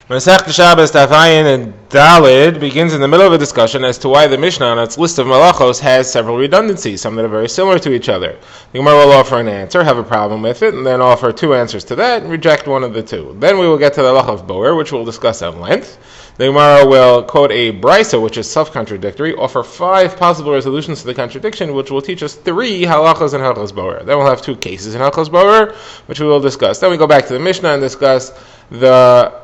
Masech Shabbos Daf and Dalid begins in the middle of a discussion as to why the Mishnah on its list of malachos has several redundancies, some that are very similar to each other. The Gemara will offer an answer, have a problem with it, and then offer two answers to that and reject one of the two. Then we will get to the halacha of boer, which we'll discuss at length. The Gemara will quote a brisa, which is self-contradictory, offer 5 possible resolutions to the contradiction, which will teach us 3 halachos and halachos boer. Then we'll have 2 cases in halachos boer, which we will discuss. Then we go back to the Mishnah and discuss the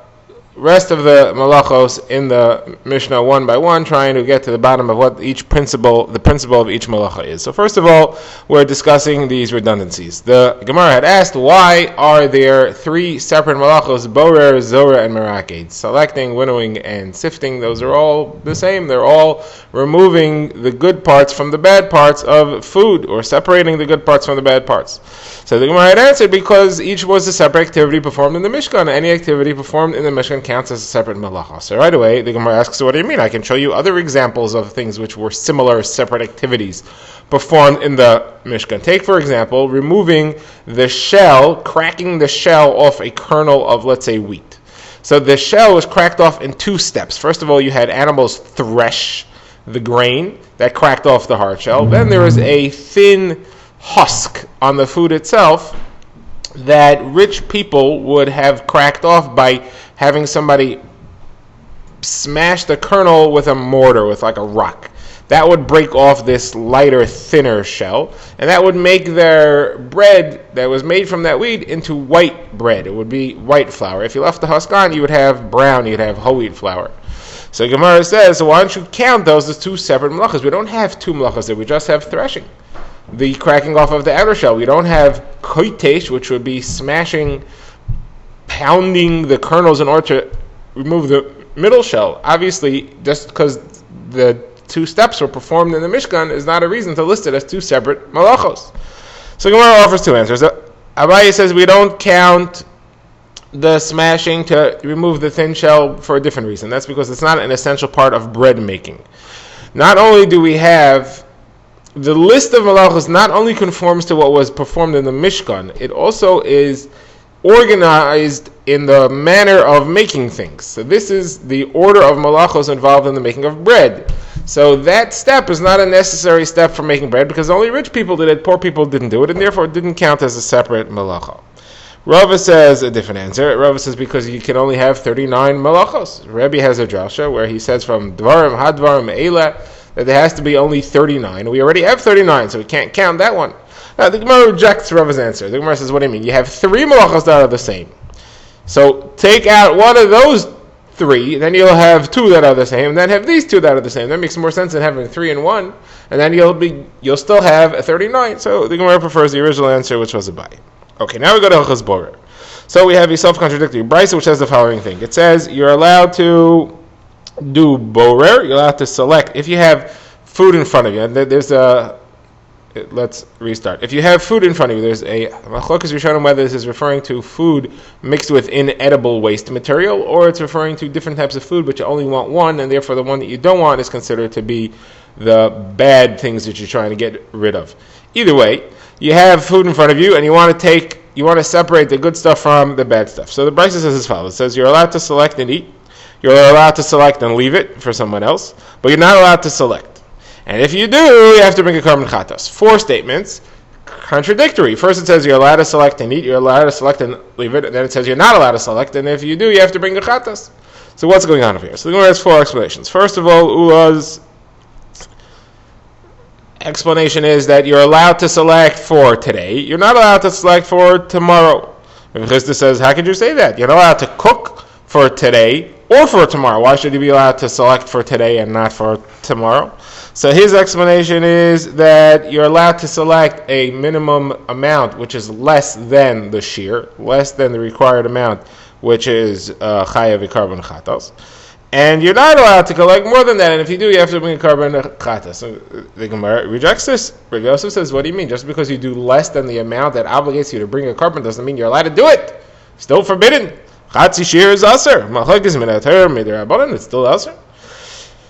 rest of the malachos in the Mishnah one by one, trying to get to the bottom of what the principle of each malacha is. So first of all, we're discussing these redundancies. The Gemara had asked, why are there 3 separate malachos, borer, zorah, and meraked? Selecting, winnowing, and sifting, those are all the same. They're all removing the good parts from the bad parts of food, or separating the good parts from the bad parts. So the Gemara had answered, because each was a separate activity performed in the Mishkan. Any activity performed in the Mishkan counts as a separate malacha. So right away, the Gemara asks, so what do you mean? I can show you other examples of things which were similar, separate activities performed in the Mishkan. Take, for example, removing the shell, cracking the shell off a kernel of, let's say, wheat. So the shell was cracked off in 2 steps. First of all, you had animals thresh the grain that cracked off the hard shell. Then there was a thin husk on the food itself that rich people would have cracked off by having somebody smash the kernel with a mortar, with like a rock. That would break off this lighter, thinner shell, and that would make their bread that was made from that wheat into white bread. It would be white flour. If you left the husk on, you would have brown, you'd have whole wheat flour. So Gemara says, so why don't you count those as 2 separate malachas? We don't have 2 malachas there, we just have threshing, the cracking off of the outer shell. We don't have koitesh, which would be smashing, pounding the kernels in order to remove the middle shell. Obviously, just because the 2 steps were performed in the Mishkan is not a reason to list it as 2 separate malachos. So Gemara offers 2 answers. Abaye says we don't count the smashing to remove the thin shell for a different reason. That's because it's not an essential part of bread making. Not only do we have the list of malachos not only conforms to what was performed in the Mishkan, it also is organized in the manner of making things. So this is the order of malachos involved in the making of bread. So that step is not a necessary step for making bread, because only rich people did it, poor people didn't do it, and therefore it didn't count as a separate malacha. Rava says a different answer. Rava says because you can only have 39 malachos. Rebbe has a drasha where he says from dvarim, hadvarim, eila, that there has to be only 39. We already have 39, so we can't count that one. Now the Gemara rejects Rava's answer. The Gemara says, what do you mean? You have 3 malachos that are the same. So take out one of those 3, then you'll have 2 that are the same, and then have these 2 that are the same. That makes more sense than having 3 and 1, and then you'll still have a 39. So the Gemara prefers the original answer, which was a buy. Okay, now we go to halachos borer. So we have a self-contradictory brisa which says the following thing. It says you're allowed to do borer, you're allowed to select. If you have food in front of you, and let's restart. If you have food in front of you, there's a machlokas rishonim whether this is referring to food mixed with inedible waste material, or it's referring to different types of food, but you only want one, and therefore the one that you don't want is considered to be the bad things that you're trying to get rid of. Either way, you have food in front of you, and you want to separate the good stuff from the bad stuff. So the brisa says as follows. It says you're allowed to select and eat. You're allowed to select and leave it for someone else, but you're not allowed to select. And if you do, you have to bring a carbon chatas. 4 statements, contradictory. First it says you're allowed to select and eat, you're allowed to select and leave it, and then it says you're not allowed to select, and if you do, you have to bring a chatas. So what's going on over here? So the Gemara has 4 explanations. First of all, Ula's explanation is that you're allowed to select for today, you're not allowed to select for tomorrow. Rav Chisda says, how could you say that? You're not allowed to cook for today or for tomorrow. Why should you be allowed to select for today and not for tomorrow? So his explanation is that you're allowed to select a minimum amount which is less than the shear, less than the required amount, which is chayav v'karban chatos. And you're not allowed to collect more than that, and if you do, you have to bring a carbon chatas. So the Gemara rejects this. Rav Yosef says, what do you mean? Just because you do less than the amount that obligates you to bring a carbon doesn't mean you're allowed to do it. Still forbidden. Chatzi shir is aser. Machlokes minater midirabanan. It's still aser.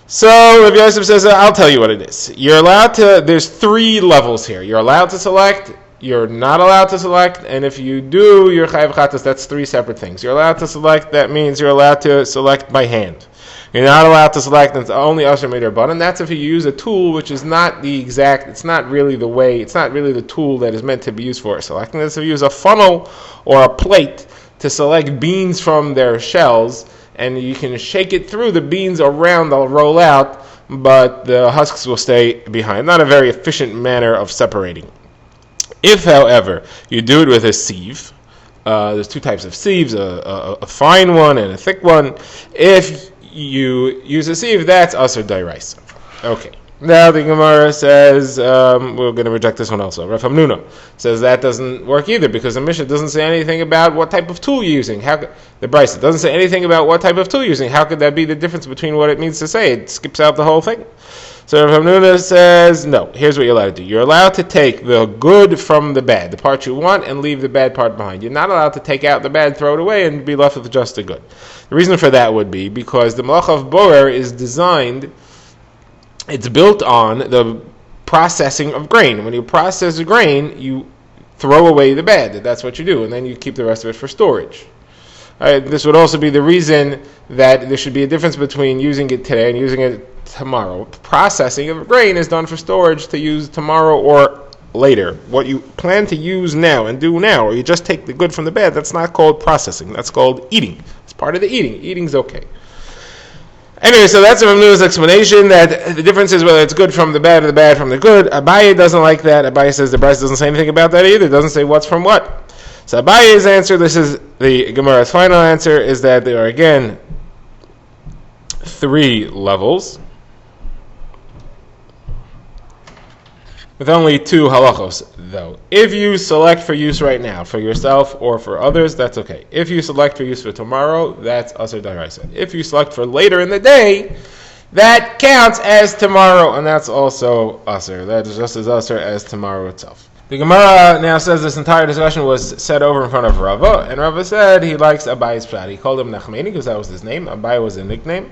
So Rav Yosef says, I'll tell you what it is. You're allowed to. There's 3 levels here. You're allowed to select you're not allowed to select, and if you do, you're chayav chatas. That's three separate things. You're allowed to select, that means you're allowed to select by hand. You're not allowed to select, and it's only asher mid'arbanan. That's if you use a tool which is not the exact, it's not really the tool that is meant to be used for selecting. That's if you use a funnel or a plate to select beans from their shells, and you can shake it through, the beans around, they'll roll out, but the husks will stay behind. Not a very efficient manner of separating. If, however, you do it with a sieve, there's two types of sieves, a fine one and a thick one. If you use a sieve, that's asur d'oraisa. Okay. Now the Gemara says, we're going to reject this one also. Rav Hamnuna says that doesn't work either, because the Mishnah doesn't say anything about what type of tool you're using. The Brisa doesn't say anything about what type of tool you're using. How could that be the difference between what it means to say? It skips out the whole thing. So Rav Hamnuna says, no, here's what you're allowed to do. You're allowed to take the good from the bad, the part you want, and leave the bad part behind. You're not allowed to take out the bad, throw it away, and be left with just the good. The reason for that would be because the Malach of Borer is designed, it's built on the processing of grain. When you process a grain, you throw away the bad. That's what you do, and then you keep the rest of it for storage. This would also be the reason that there should be a difference between using it today and using it tomorrow. Processing of grain is done for storage to use tomorrow or later. What you plan to use now and do now, or you just take the good from the bad, that's not called processing. That's called eating. It's part of the eating. Eating's okay. Anyway, so that's Rav Hamnuna's explanation, that the difference is whether it's good from the bad or the bad from the good. Abaye doesn't like that. Abaye says the Brisa doesn't say anything about that either. It doesn't say what's from what. So Abaye's answer, this is the Gemara's final answer, is that there are again three levels, with only two halachos, though. If you select for use right now, for yourself or for others, that's okay. If you select for use for tomorrow, that's asur d'oraisa. If you select for later in the day, that counts as tomorrow, and that's also asur. That is just as asur as tomorrow itself. The Gemara now says this entire discussion was said over in front of Rava, and Rava said he likes Abaye's pshat. He called him Nachmani because that was his name. Abaye was a nickname.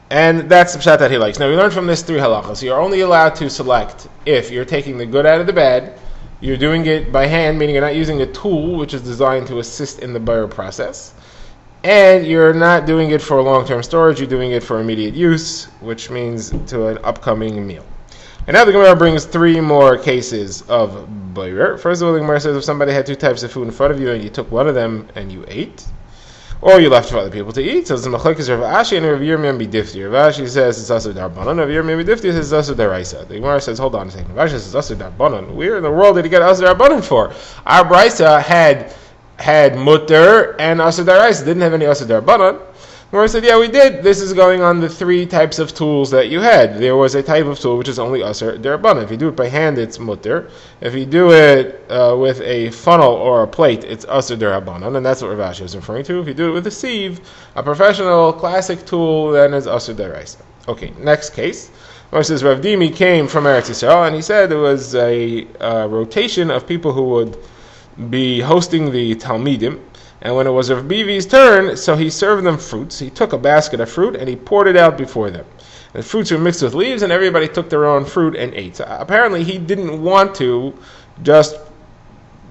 And that's the pshat that he likes. Now we learned from this three halachas. You're only allowed to select if you're taking the good out of the bad, you're doing it by hand, meaning you're not using a tool which is designed to assist in the borer process, and you're not doing it for long-term storage, you're doing it for immediate use, which means to an upcoming meal. And now the Gemara brings three more cases of borer. First of all, the Gemara says if somebody had two types of food in front of you and you took one of them and you ate, or you left for other people to eat. So the machlokes Rav Ashi and Rav Yirmiyah b'difti. Rav Ashi says it's asur d'arbanan. Rav Yirmiyah b'difti says it's asur d'oraisa. The Gemara says, hold on a second. Rav Ashi says asur d'arbanan. Where in the world did he get asur d'arbanan for? Our brisa had mutter and asur d'oraisa. Didn't have any asur d'arbanan. Gemara said, yeah, we did. This is going on the three types of tools that you had. There was a type of tool which is only asur d'arbanan. If you do it by hand, it's mutter. If you do it with a funnel or a plate, it's asur d'arbanan, and that's what Rav Ashi is referring to. If you do it with a sieve, a professional classic tool, then it's asur d'oraisa. Okay, next case. Gemara says Rav Dimi came from Eretz Yisrael, and he said there was a rotation of people who would be hosting the Talmidim. And when it was Rav Bivi's turn, so he served them fruits. He took a basket of fruit and he poured it out before them. And the fruits were mixed with leaves, and everybody took their own fruit and ate. So apparently he didn't want to just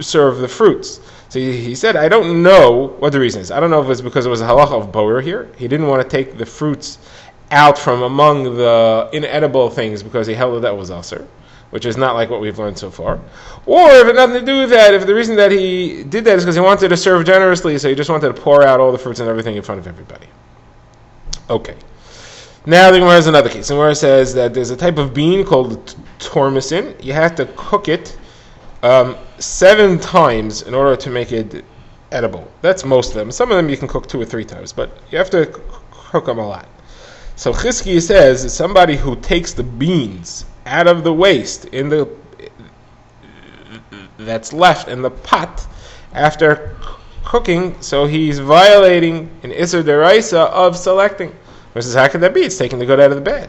serve the fruits. So he said, I don't know what the reason is. I don't know if it's because it was a halacha of borer here. He didn't want to take the fruits out from among the inedible things because he held that was asur, which is not like what we've learned so far. Or if it had nothing to do with that, if the reason that he did that is because he wanted to serve generously, so he just wanted to pour out all the fruits and everything in front of everybody. Okay. Now the Gemara has another case. The Gemara says that there's a type of bean called tormisin. You have to cook it 7 times in order to make it edible. That's most of them. Some of them you can cook 2 or 3 times, but you have to cook them a lot. So Chizki says somebody who takes the beans out of the waste in the that's left in the pot after cooking, so he's violating an isur d'oraisa of selecting. Versus, how could that be? It's taking the good out of the bad.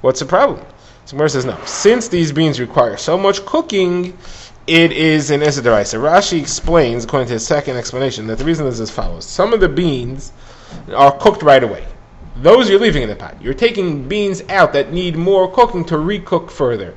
What's the problem? So Gemara says no. Since these beans require so much cooking, it is an isur d'oraisa. Rashi explains, according to his second explanation, that the reason is as follows: some of the beans are cooked right away. Those you're leaving in the pot. You're taking beans out that need more cooking to recook further.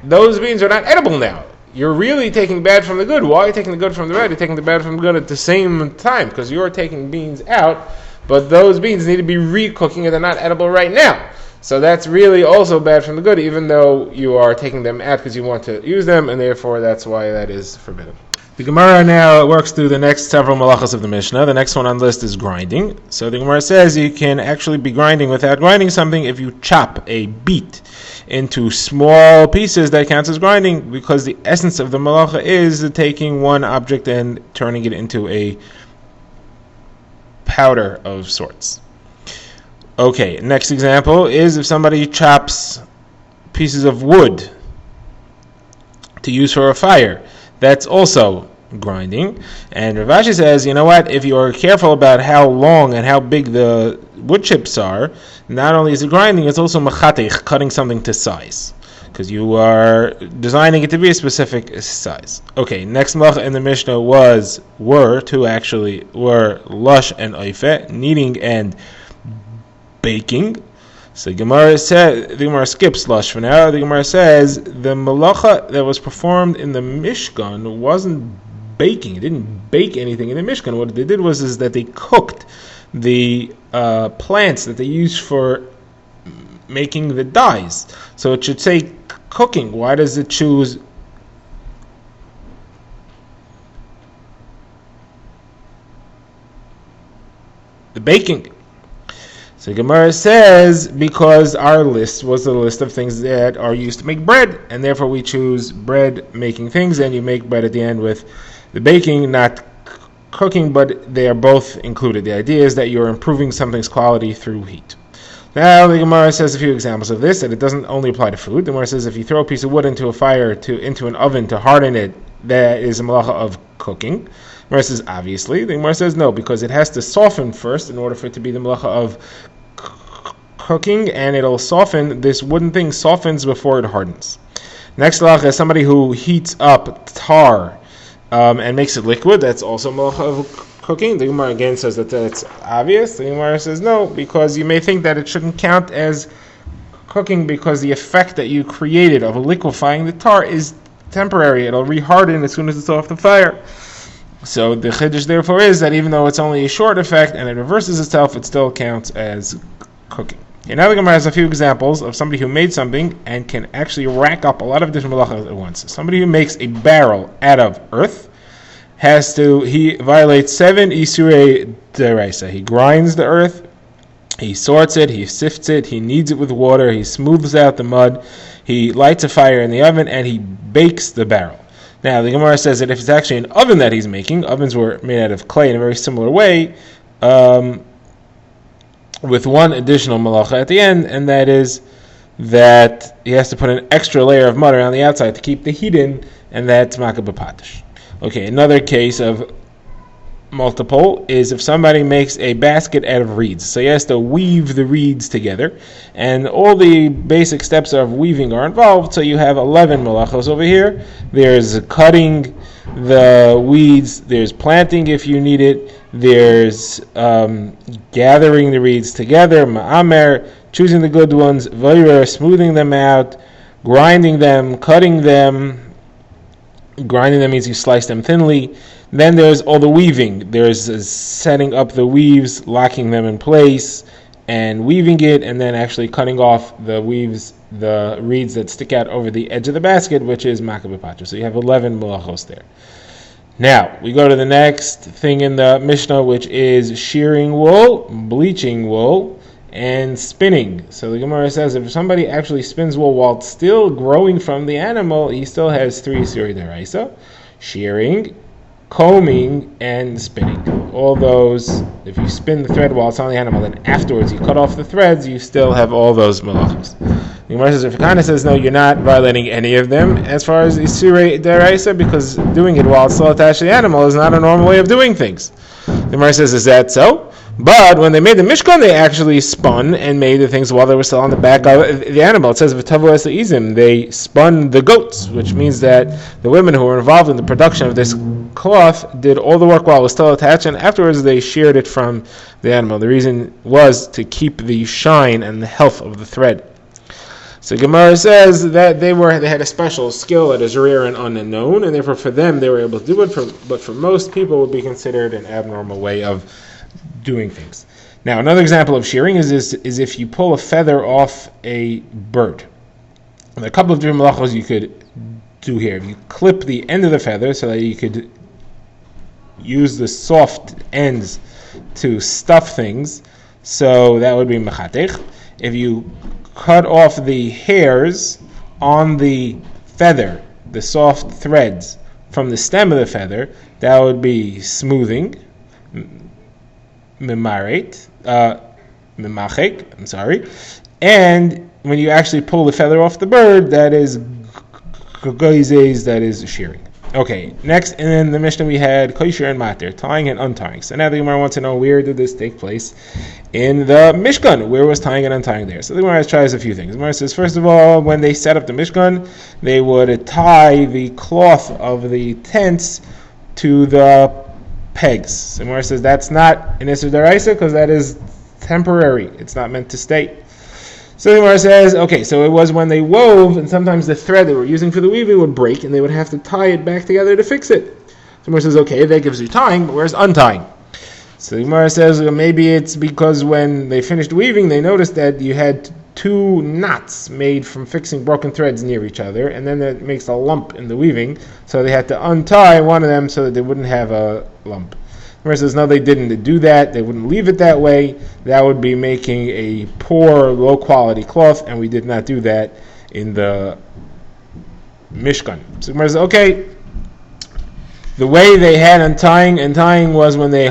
Those beans are not edible now. you're really taking bad from the good. Why are you taking the good from the bad? You're taking the bad from the good at the same time, because you're taking beans out, but those beans need to be re-cooking and they're not edible right now. So that's really also bad from the good, even though you are taking them out because you want to use them, and therefore that's why that is forbidden. The Gemara now works through the next several malachas of the Mishnah. The next one on the list is grinding. So the Gemara says you can actually be grinding without grinding something if you chop a beet into small pieces. That counts as grinding, because the essence of the malacha is taking one object and turning it into a powder of sorts. Okay, next example is if somebody chops pieces of wood to use for a fire. That's also grinding. And Rav Ashi says, you know what, if you are careful about how long and how big the wood chips are, not only is it grinding, it's also machatech, cutting something to size, because you are designing it to be a specific size. Okay, next malacha in the Mishnah were lush and oife, kneading and baking. So the Gemara skips lush for now. The Gemara says the malacha that was performed in the Mishkan wasn't baking. It didn't bake anything in the Mishkan. What they did was that they cooked the plants that they use for making the dyes. So it should say cooking. Why does it choose the baking? So Gemara says, because our list was a list of things that are used to make bread, and therefore we choose bread-making things, and you make bread at the end with the baking, not cooking, but they are both included. The idea is that you're improving something's quality through heat. Now the Gemara says a few examples of this, that it doesn't only apply to food. The Gemara says if you throw a piece of wood into a fire, into an oven to harden it, that is a malacha of cooking. The Gemara says obviously. The Gemara says no, because it has to soften first in order for it to be the malacha of cooking, and it'll soften. This wooden thing softens before it hardens. Next malacha is somebody who heats up tar and makes it liquid. That's also malacha of cooking. The Gemara again says that that's obvious. The Gemara says no, because you may think that it shouldn't count as cooking because the effect that you created of liquefying the tar is temporary. It'll reharden as soon as it's off the fire. So the chiddush therefore is that even though it's only a short effect and it reverses itself, it still counts as cooking. And now the Gemara has a few examples of somebody who made something and can actually rack up a lot of different malachas at once. Somebody who makes a barrel out of earth he violates 7 isurei deraisa. He grinds the earth, he sorts it, he sifts it, he kneads it with water, he smooths out the mud, he lights a fire in the oven, and he bakes the barrel. Now the Gemara says that if it's actually an oven that he's making, ovens were made out of clay in a very similar way, with one additional malacha at the end, and that is that he has to put an extra layer of mud around the outside to keep the heat in, and that's makah b'patish. Okay, another case of multiple is if somebody makes a basket out of reeds. So he has to weave the reeds together, and all the basic steps of weaving are involved. So you have 11 malachos over here. There's cutting the weeds, there's planting if you need it, there's gathering the reeds together, ma'amer, choosing the good ones, vayra, smoothing them out, grinding them, cutting them. Grinding them means you slice them thinly. Then there's all the weaving. There's setting up the weaves, locking them in place, and weaving it, and then actually cutting off the reeds that stick out over the edge of the basket, which is makah b'patish. So you have 11 malachos there. Now, we go to the next thing in the Mishnah, which is shearing wool, bleaching wool, and spinning. So the Gemara says if somebody actually spins wool while it's still growing from the animal, he still has 3 isurei deraisa: shearing, combing, and spinning. All those, if you spin the thread while it's on the animal, then afterwards you cut off the threads, you still have all those malachos. The Gemara says, if Kana says no, you're not violating any of them as far as isurei deraisa, because doing it while it's still attached to the animal is not a normal way of doing things. The Gemara says, is that so? But when they made the Mishkan, they actually spun and made the things while they were still on the back of the animal. It says, they spun the goats, which means that the women who were involved in the production of this cloth did all the work while it was still attached, and afterwards they sheared it from the animal. The reason was to keep the shine and the health of the thread. So Gemara says that they had a special skill that is rare and unknown, and therefore for them they were able to do it, but for most people it would be considered an abnormal way of doing things. Now another example of shearing is if you pull a feather off a bird. And there are a couple of different malachos you could do here. If you clip the end of the feather so that you could use the soft ends to stuff things, so that would be mechatech. If you cut off the hairs on the feather, the soft threads from the stem of the feather, that would be smoothing, mimachek, I'm sorry. And when you actually pull the feather off the bird, that is concise, that is shearing. Okay, next in the Mishnah we had kosher and mater, tying and untying. So now the Gemara wants to know, where did this take place in the Mishkan? Where was tying and untying there? So the Gemara tries a few things. The Gemara says, first of all, when they set up the Mishkan, they would tie the cloth of the tents to the pegs. So the Gemara says that's not an Isser D'Oraisa because that is temporary. It's not meant to stay. So the Gemara says, okay, so it was when they wove, and sometimes the thread they were using for the weaving would break, and they would have to tie it back together to fix it. So the Gemara says, okay, that gives you tying, but where's untying? So the Gemara says, well, maybe it's because when they finished weaving, they noticed that you had two knots made from fixing broken threads near each other, and then that makes a lump in the weaving, so they had to untie one of them so that they wouldn't have a lump. The Gemara says, no, they didn't do that. They wouldn't leave it that way. That would be making a poor, low-quality cloth, and we did not do that in the Mishkan. So the Gemara says, okay, the way they had untying was when they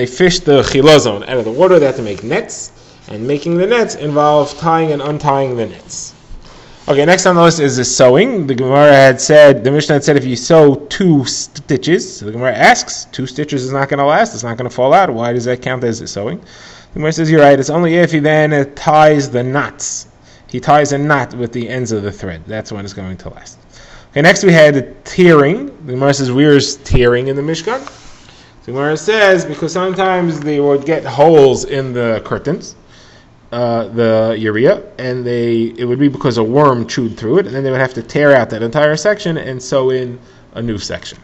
fished the chilazon out of the water. They had to make nets, and making the nets involved tying and untying the nets. Okay, next on the list is the sewing. The Mishnah had said if you sew 2 stitches, so the Gemara asks, 2 stitches is not going to last, it's not going to fall out. Why does that count as a sewing? The Gemara says, you're right, it's only if he then ties the knots. He ties a knot with the ends of the thread. That's when it's going to last. Okay, next we had tearing. The Gemara says, where's tearing in the Mishkan? The Gemara says, because sometimes they would get holes in the curtains, the urea, and it would be because a worm chewed through it, and then they would have to tear out that entire section and sew in a new section.